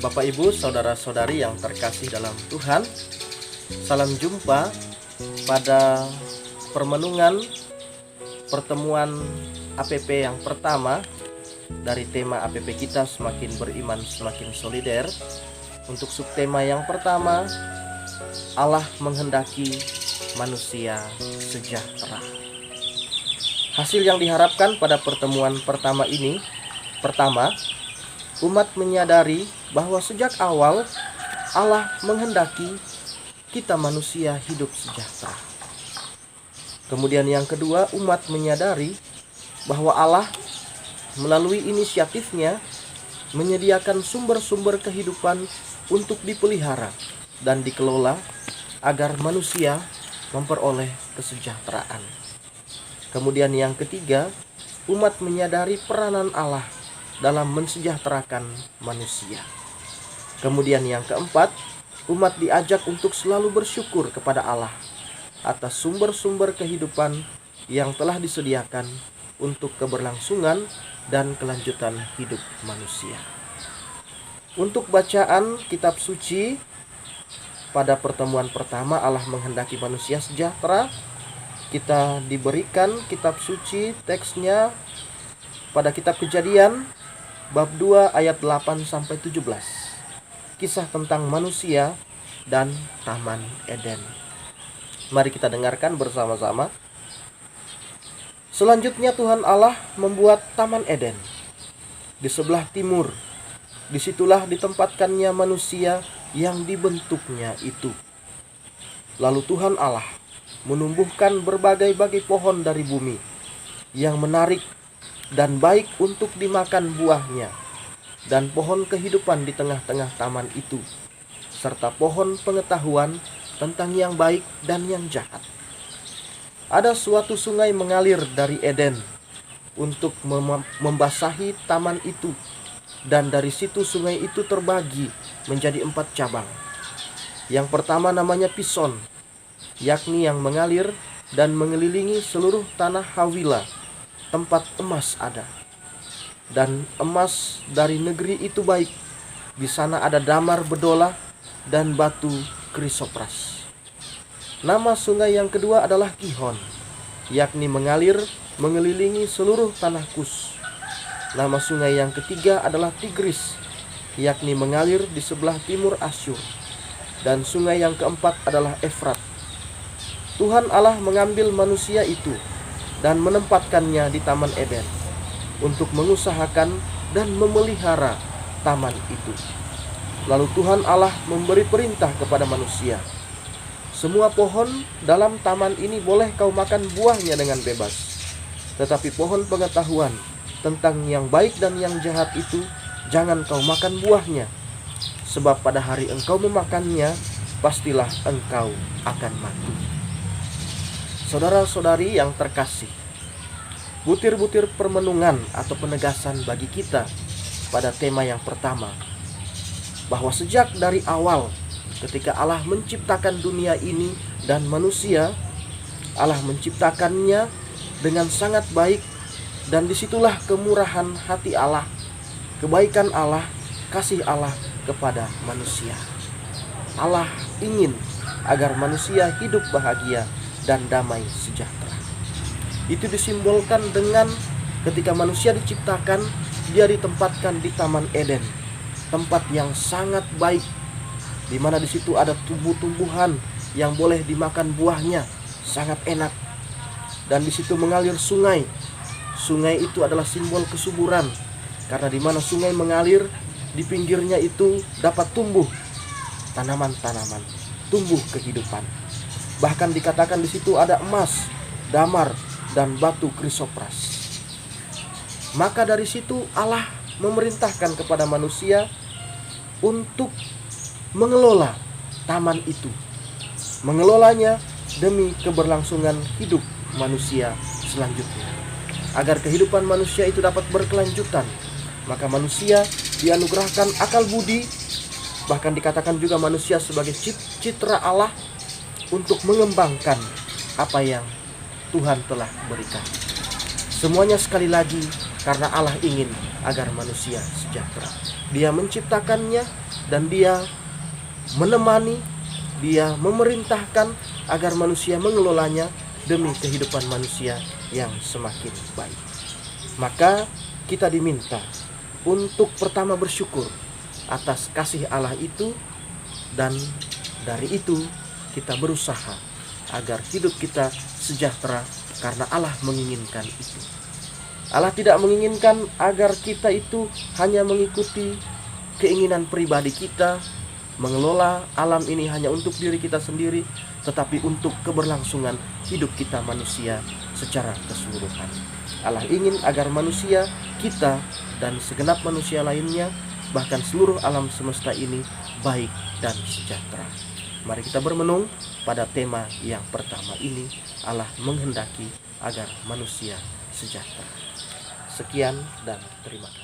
Bapak Ibu, saudara-saudari yang terkasih dalam Tuhan, salam jumpa pada permenungan pertemuan APP yang pertama dari tema APP kita semakin beriman semakin solider. Untuk subtema yang pertama, Allah menghendaki manusia sejahtera. Hasil yang diharapkan pada pertemuan pertama ini, umat menyadari bahwa sejak awal Allah menghendaki kita manusia hidup sejahtera. Kemudian yang kedua, umat menyadari bahwa Allah melalui inisiatifnya menyediakan sumber-sumber kehidupan untuk dipelihara dan dikelola agar manusia memperoleh kesejahteraan. Kemudian yang ketiga, umat menyadari peranan Allah dalam mensejahterakan manusia. Kemudian yang keempat, umat diajak untuk selalu bersyukur kepada Allah atas sumber-sumber kehidupan yang telah disediakan untuk keberlangsungan dan kelanjutan hidup manusia. Untuk bacaan kitab suci pada pertemuan pertama, Allah menghendaki manusia sejahtera. Kita diberikan kitab suci, teksnya pada kitab Kejadian bab 2 ayat 8 sampai 17. Kisah tentang manusia dan Taman Eden. Mari kita dengarkan bersama-sama. Selanjutnya Tuhan Allah membuat Taman Eden di sebelah timur. Disitulah ditempatkannya manusia yang dibentuknya itu. Lalu Tuhan Allah menumbuhkan berbagai-bagai pohon dari bumi yang menarik dan baik untuk dimakan buahnya, dan pohon kehidupan di tengah-tengah taman itu, serta pohon pengetahuan tentang yang baik dan yang jahat. Ada suatu sungai mengalir dari Eden untuk membasahi taman itu, dan dari situ sungai itu terbagi menjadi 4 cabang. Yang pertama namanya Pison, yakni yang mengalir dan mengelilingi seluruh tanah Hawila, tempat emas ada. Dan emas dari negeri itu baik. Di sana ada damar bedola dan batu krisopras. Nama sungai yang kedua adalah Gihon, yakni mengalir mengelilingi seluruh tanah Kus. Nama sungai yang ketiga adalah Tigris, yakni mengalir di sebelah timur Asyur. Dan sungai yang keempat adalah Efrat. Tuhan Allah mengambil manusia itu dan menempatkannya di Taman Eden untuk mengusahakan dan memelihara taman itu. Lalu Tuhan Allah memberi perintah kepada manusia, semua pohon dalam taman ini boleh kau makan buahnya dengan bebas, tetapi pohon pengetahuan tentang yang baik dan yang jahat itu jangan kau makan buahnya, sebab pada hari engkau memakannya pastilah engkau akan mati. Saudara-saudari yang terkasih, butir-butir permenungan atau penegasan bagi kita pada tema yang pertama, bahwa sejak dari awal ketika Allah menciptakan dunia ini dan manusia, Allah menciptakannya dengan sangat baik, dan disitulah kemurahan hati Allah, kebaikan Allah, kasih Allah kepada manusia. Allah ingin agar manusia hidup bahagia dan damai sejahtera. Itu disimbolkan dengan ketika manusia diciptakan, dia ditempatkan di Taman Eden, tempat yang sangat baik, di mana di situ ada tumbuh-tumbuhan yang boleh dimakan buahnya, sangat enak. Dan di situ mengalir sungai. Sungai itu adalah simbol kesuburan, karena di mana sungai mengalir, di pinggirnya itu dapat tumbuh tanaman-tanaman, tumbuh kehidupan. Bahkan dikatakan di situ ada emas, damar, dan batu krisopras. Maka dari situ Allah memerintahkan kepada manusia untuk mengelola taman itu, mengelolanya demi keberlangsungan hidup manusia selanjutnya. Agar kehidupan manusia itu dapat berkelanjutan, maka manusia dianugerahkan akal budi, bahkan dikatakan juga manusia sebagai citra Allah untuk mengembangkan apa yang Tuhan telah berikan. Semuanya sekali lagi karena Allah ingin agar manusia sejahtera. Dia menciptakannya dan dia menemani, dia memerintahkan agar manusia mengelolanya demi kehidupan manusia yang semakin baik. Maka kita diminta untuk pertama bersyukur atas kasih Allah itu, dan dari itu kita berusaha agar hidup kita sejahtera karena Allah menginginkan itu. Allah tidak menginginkan agar kita itu hanya mengikuti keinginan pribadi kita, mengelola alam ini hanya untuk diri kita sendiri, tetapi untuk keberlangsungan hidup kita manusia secara keseluruhan. Allah ingin agar manusia, kita, dan segenap manusia lainnya, bahkan seluruh alam semesta ini baik dan sejahtera. Mari kita bermenung pada tema yang pertama ini, Allah menghendaki agar manusia sejahtera. Sekian dan terima kasih.